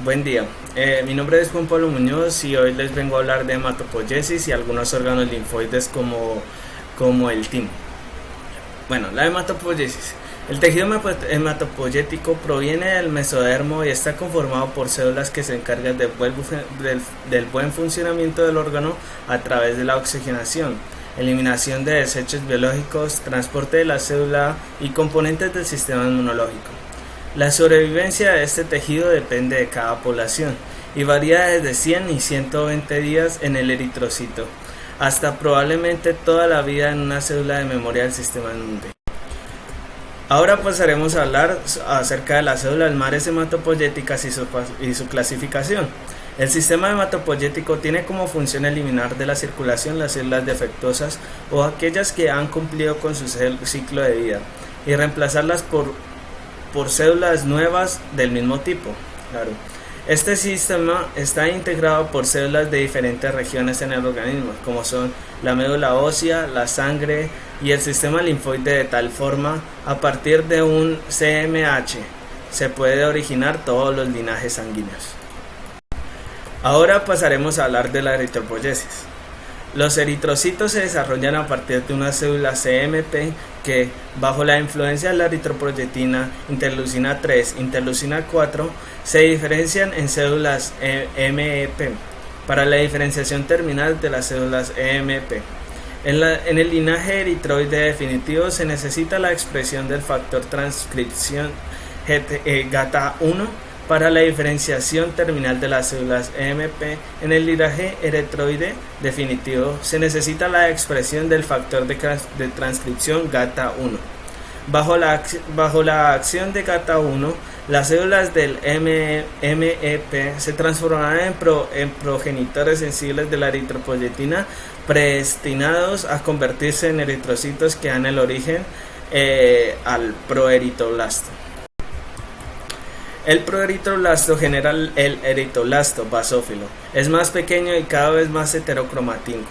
Buen día, mi nombre es Juan Pablo Muñoz y hoy les vengo a hablar de hematopoiesis y algunos órganos linfoides como el timo. Bueno, la hematopoiesis. El tejido hematopoyético proviene del mesodermo y está conformado por células que se encargan del buen funcionamiento del órgano a través de la oxigenación, eliminación de desechos biológicos, transporte de la célula y componentes del sistema inmunológico. La sobrevivencia de este tejido depende de cada población y varía desde 100 y 120 días en el eritrocito, hasta probablemente toda la vida en una célula de memoria del sistema inmune. Ahora pasaremos a hablar acerca de las células madres hematopoyéticas y su clasificación. El sistema hematopoyético tiene como función eliminar de la circulación las células defectuosas o aquellas que han cumplido con su ciclo de vida y reemplazarlas por células nuevas del mismo tipo. Claro. Este sistema está integrado por células de diferentes regiones en el organismo, como son la médula ósea, la sangre y el sistema linfoide, de tal forma, a partir de un CMH, se puede originar todos los linajes sanguíneos. Ahora pasaremos a hablar de la eritropoyesis. Los eritrocitos se desarrollan a partir de una célula CMP que, bajo la influencia de la eritropoyetina, interleucina 3, interleucina 4, se diferencian en células MEP para la diferenciación terminal de las células EMP. En el linaje eritroide definitivo se necesita la expresión del factor transcripción GATA1 para la diferenciación terminal de las células EMP. En el linaje eritroide definitivo se necesita la expresión del factor de transcripción GATA1. Bajo la acción de GATA1, las células del MEP se transformarán en progenitores sensibles de la eritropoyetina, predestinados a convertirse en eritrocitos que dan el origen al proeritoblasto. El proeritroblasto genera el eritroblasto basófilo. Es más pequeño y cada vez más heterocromático,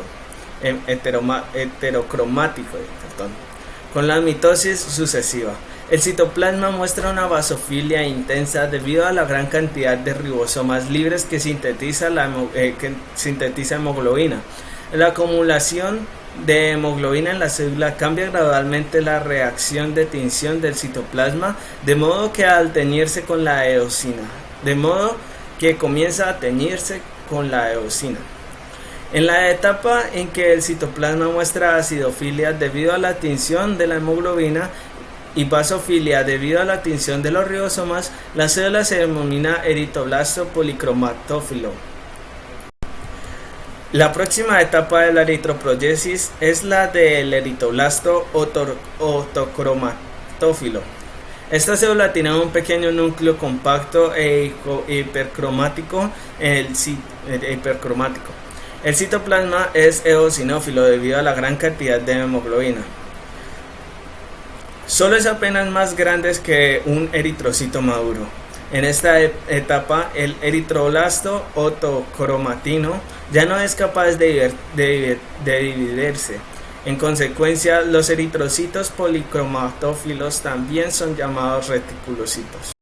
con la mitosis sucesiva. El citoplasma muestra una basofilia intensa debido a la gran cantidad de ribosomas libres que sintetiza hemoglobina. La acumulación de hemoglobina en la célula cambia gradualmente la reacción de tinción del citoplasma, de modo que al teñirse con la eosina, comienza a teñirse con la eosina. En la etapa en que el citoplasma muestra acidofilia debido a la tinción de la hemoglobina y basofilia debido a la tinción de los ribosomas, la célula se denomina eritroblasto policromatófilo. La próxima etapa de la eritropoyesis es la del eritroblasto autocromatófilo. Esta célula tiene un pequeño núcleo compacto e hipercromático. El citoplasma es eosinófilo debido a la gran cantidad de hemoglobina. Solo es apenas más grande que un eritrocito maduro. En esta etapa, el eritroblasto autocromatino ya no es capaz de dividirse. En consecuencia, los eritrocitos policromatófilos también son llamados reticulocitos.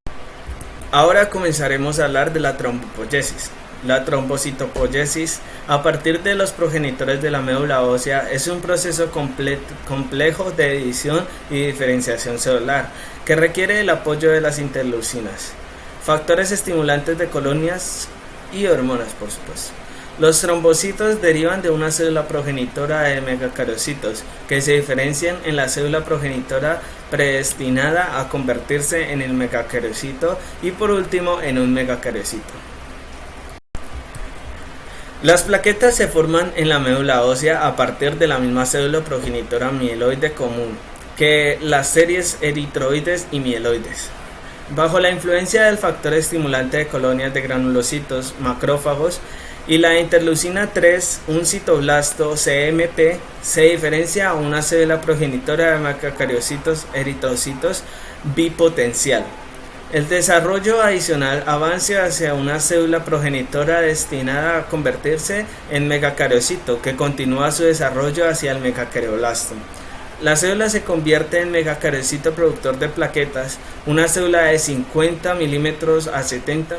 Ahora comenzaremos a hablar de la trombopoyesis. La trombocitopoyesis, a partir de los progenitores de la médula ósea, es un proceso complejo de división y diferenciación celular que requiere el apoyo de las interleucinas, factores estimulantes de colonias y hormonas, por supuesto. Los trombocitos derivan de una célula progenitora de megacariocitos que se diferencian en la célula progenitora predestinada a convertirse en el megacariocito y por último en un megacariocito. Las plaquetas se forman en la médula ósea a partir de la misma célula progenitora mieloide común que las series eritroides y mieloides. Bajo la influencia del factor estimulante de colonias de granulocitos macrófagos y la interleucina 3, un citoblasto CMP se diferencia a una célula progenitora de megacariocitos eritrocitos bipotencial. El desarrollo adicional avanza hacia una célula progenitora destinada a convertirse en megacariocito, que continúa su desarrollo hacia el megacarioplasto. La célula se convierte en megacariocyto productor de plaquetas, una célula de 50 milímetros a 70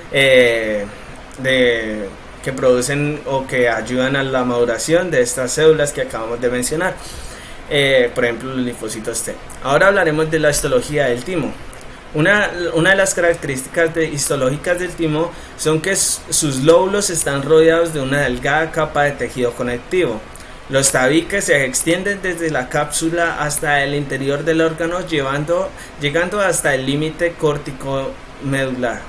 que producen o que ayudan a la maduración de estas células que acabamos de mencionar, por ejemplo los linfocitos T. Ahora hablaremos de la histología del timo. Una de las características histológicas del timo son que sus lóbulos están rodeados de una delgada capa de tejido conectivo. Los tabiques se extienden desde la cápsula hasta el interior del órgano, llegando hasta el límite córtico medular,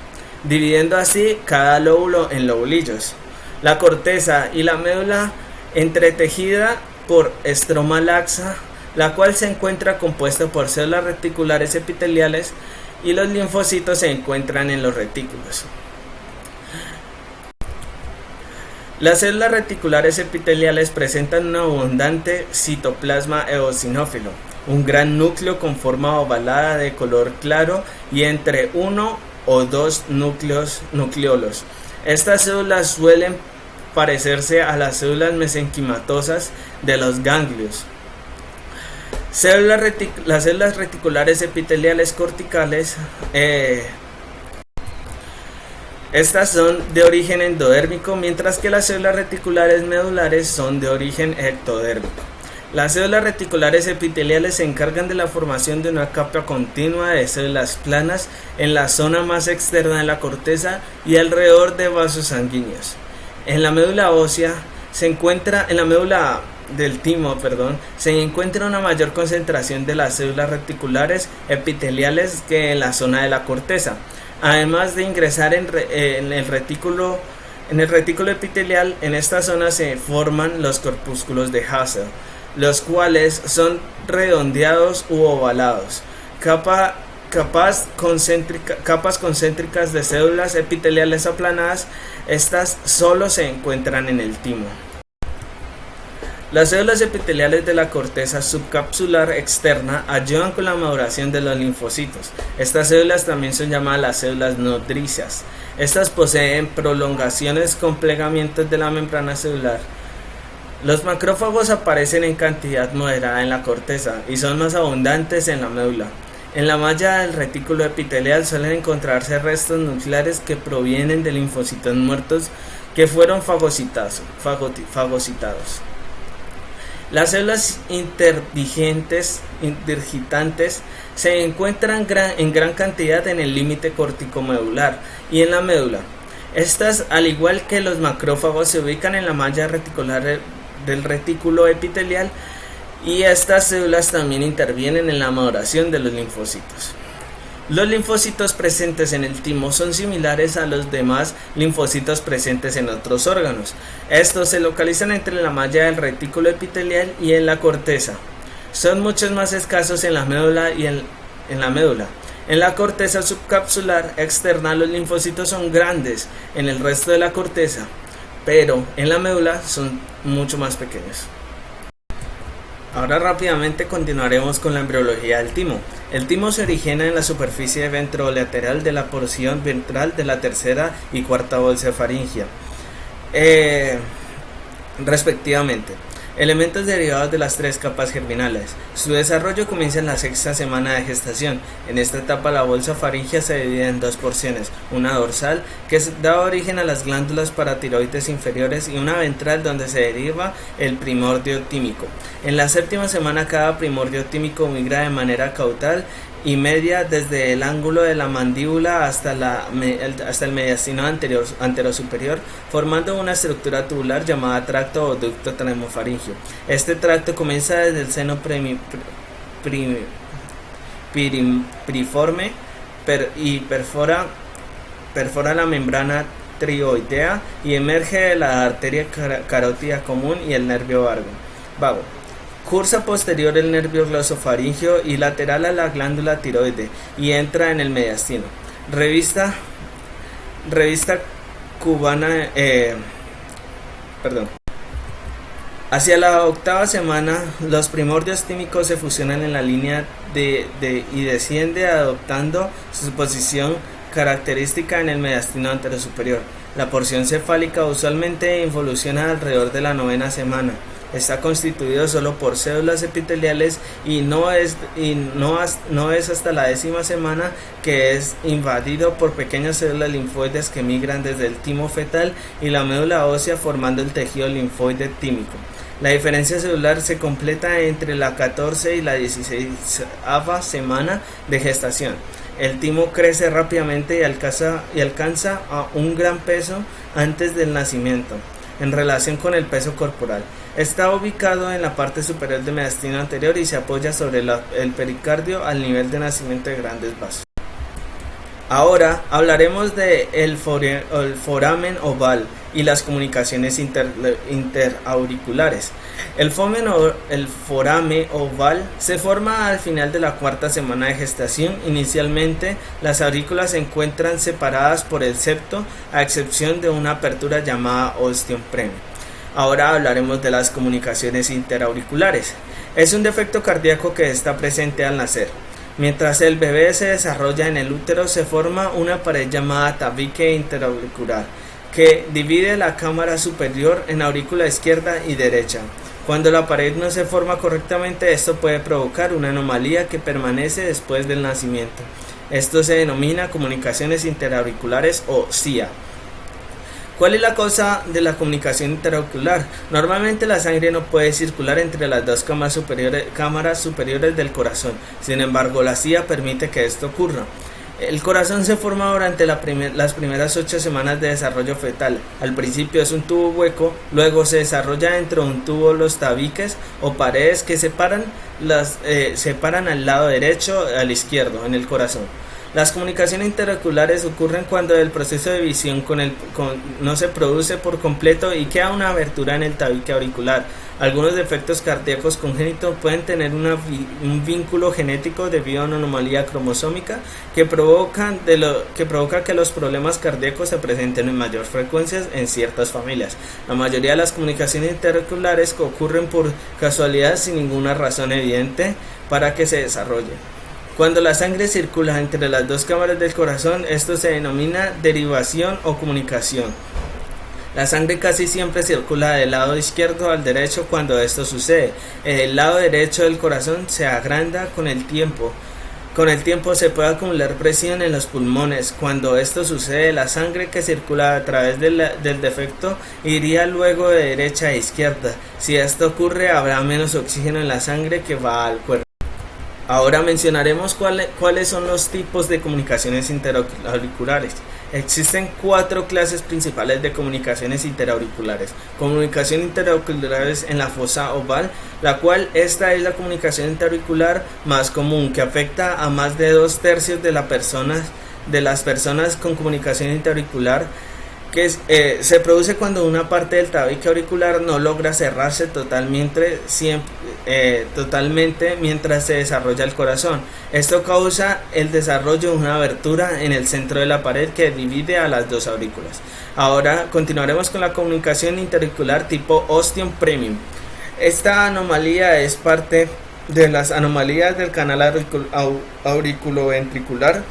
dividiendo así cada lóbulo en lobulillos. La corteza y la médula entretejida por estroma laxa, la cual se encuentra compuesta por células reticulares epiteliales, y los linfocitos se encuentran en los retículos. Las células reticulares epiteliales presentan un abundante citoplasma eosinófilo, un gran núcleo con forma ovalada de color claro y entre uno o dos nucleolos. Estas células suelen parecerse a las células mesenquimatosas de los ganglios. Las células reticulares epiteliales corticales, estas son de origen endodérmico, mientras que las células reticulares medulares son de origen ectodérmico. Las células reticulares epiteliales se encargan de la formación de una capa continua de células planas en la zona más externa de la corteza y alrededor de vasos sanguíneos. En la médula del timo, se encuentra una mayor concentración de las células reticulares epiteliales que en la zona de la corteza. Además de ingresar en el retículo epitelial, en esta zona se forman los corpúsculos de Hassel, los cuales son redondeados u ovalados, capas concéntricas de células epiteliales aplanadas. Estas solo se encuentran en el timo. Las células epiteliales de la corteza subcapsular externa ayudan con la maduración de los linfocitos. Estas células también son llamadas las células nodrizas. Estas poseen prolongaciones con plegamientos de la membrana celular. Los macrófagos aparecen en cantidad moderada en la corteza y son más abundantes en la médula. En la malla del retículo epitelial suelen encontrarse restos nucleares que provienen de linfocitos muertos que fueron fagocitados. Las células interdigitantes se encuentran en gran cantidad en el límite córtico-medular y en la médula. Estas, al igual que los macrófagos, se ubican en la malla reticular del retículo epitelial, y estas células también intervienen en la maduración de los linfocitos. Los linfocitos presentes en el timo son similares a los demás linfocitos presentes en otros órganos. Estos se localizan entre la malla del retículo epitelial y en la corteza. Son mucho más escasos en la médula y en la médula. En la corteza subcapsular externa los linfocitos son grandes en el resto de la corteza, pero en la médula son mucho más pequeños. Ahora rápidamente continuaremos con la embriología del timo. El timo se origina en la superficie ventrolateral de la porción ventral de la tercera y cuarta bolsa faríngea, respectivamente. Elementos derivados de las tres capas germinales. Su desarrollo comienza en la sexta semana de gestación. En esta etapa la bolsa faríngea se divide en dos porciones, una dorsal que da origen a las glándulas paratiroides inferiores y una ventral donde se deriva el primordio tímico. En la séptima semana cada primordio tímico migra de manera caudal y media desde el ángulo de la mandíbula hasta el mediastino anterosuperior, formando una estructura tubular llamada tracto o ducto tremofaringio. Este tracto comienza desde el seno piriforme y perfora la membrana trioidea y emerge de la arteria carótida común y el nervio vago. Cursa posterior el nervio glosofaringio y lateral a la glándula tiroide y entra en el mediastino. Revista cubana. Hacia la octava semana, los primordios tímicos se fusionan en la línea y desciende adoptando su posición característica en el mediastino anterosuperior. La porción cefálica usualmente involuciona alrededor de la novena semana. Está constituido solo por células epiteliales y no es hasta la 10ª semana que es invadido por pequeñas células linfoides que migran desde el timo fetal y la médula ósea formando el tejido linfoide tímico. La diferencia celular se completa entre la 14 y la 16ª semana de gestación. El timo crece rápidamente y alcanza a un gran peso antes del nacimiento, en relación con el peso corporal. Está ubicado en la parte superior del mediastino anterior y se apoya sobre el pericardio al nivel de nacimiento de grandes vasos. Ahora hablaremos de el foramen oval y las comunicaciones interauriculares. El forame oval se forma al final de la 4ª semana de gestación. Inicialmente, las aurículas se encuentran separadas por el septo, a excepción de una apertura llamada ostium premium. Ahora hablaremos de las comunicaciones interauriculares. Es un defecto cardíaco que está presente al nacer. Mientras el bebé se desarrolla en el útero, se forma una pared llamada tabique interauricular, que divide la cámara superior en aurícula izquierda y derecha. Cuando la pared no se forma correctamente, esto puede provocar una anomalía que permanece después del nacimiento. Esto se denomina comunicaciones interauriculares o CIA. ¿Cuál es la causa de la comunicación interauricular? Normalmente la sangre no puede circular entre las dos cámaras superiores del corazón. Sin embargo, la CIA permite que esto ocurra. El corazón se forma durante las primeras 8 semanas de desarrollo fetal. Al principio es un tubo hueco, luego se desarrolla dentro de un tubo los tabiques o paredes que separan al lado derecho al izquierdo en el corazón. Las comunicaciones interauriculares ocurren cuando el proceso de visión no se produce por completo y queda una abertura en el tabique auricular. Algunos defectos cardíacos congénitos pueden tener un vínculo genético debido a una anomalía cromosómica que provoca que los problemas cardíacos se presenten en mayor frecuencia en ciertas familias. La mayoría de las comunicaciones interauriculares ocurren por casualidad sin ninguna razón evidente para que se desarrolle. Cuando la sangre circula entre las dos cámaras del corazón, esto se denomina derivación o comunicación. La sangre casi siempre circula del lado izquierdo al derecho cuando esto sucede. El lado derecho del corazón se agranda con el tiempo. Con el tiempo se puede acumular presión en los pulmones. Cuando esto sucede, la sangre que circula a través del defecto iría luego de derecha a izquierda. Si esto ocurre, habrá menos oxígeno en la sangre que va al cuerpo. Ahora mencionaremos cuáles son los tipos de comunicaciones interauriculares. Existen 4 clases principales de comunicaciones interauriculares. Comunicación interauriculares en la fosa oval, la cual esta es la comunicación interauricular más común, que afecta a más de 2/3 de las personas con comunicación interauricular, que se produce cuando una parte del tabique auricular no logra cerrarse totalmente mientras se desarrolla el corazón. Esto causa el desarrollo de una abertura en el centro de la pared que divide a las dos aurículas. Ahora continuaremos con la comunicación interauricular tipo ostium premium. Esta anomalía es parte de las anomalías del canal auriculoventricular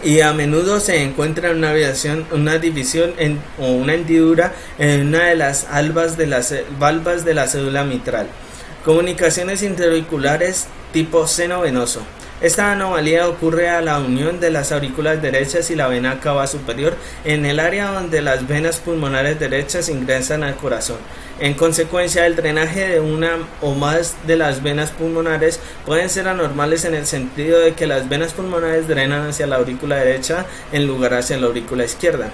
y a menudo se encuentra una división o una hendidura en una de las valvas de la cédula mitral. Comunicaciones interauriculares tipo seno venoso. Esta anomalía ocurre a la unión de las aurículas derechas y la vena cava superior en el área donde las venas pulmonares derechas ingresan al corazón. En consecuencia, el drenaje de una o más de las venas pulmonares pueden ser anormales en el sentido de que las venas pulmonares drenan hacia la aurícula derecha en lugar hacia la aurícula izquierda.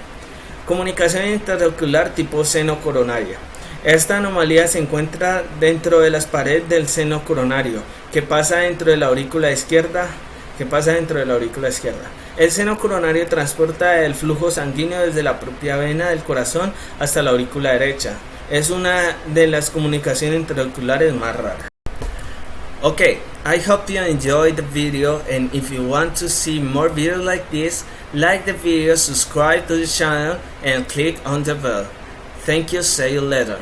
Comunicación interauricular tipo seno coronaria. Esta anomalía se encuentra dentro de las paredes del seno coronario, que pasa dentro de la aurícula izquierda. El seno coronario transporta el flujo sanguíneo desde la propia vena del corazón hasta la aurícula derecha. Es una de las comunicaciones interauriculares más raras. Okay, I hope you enjoyed the video, and if you want to see more videos like this, like the video, subscribe to the channel and click on the bell. Thank you, see you later.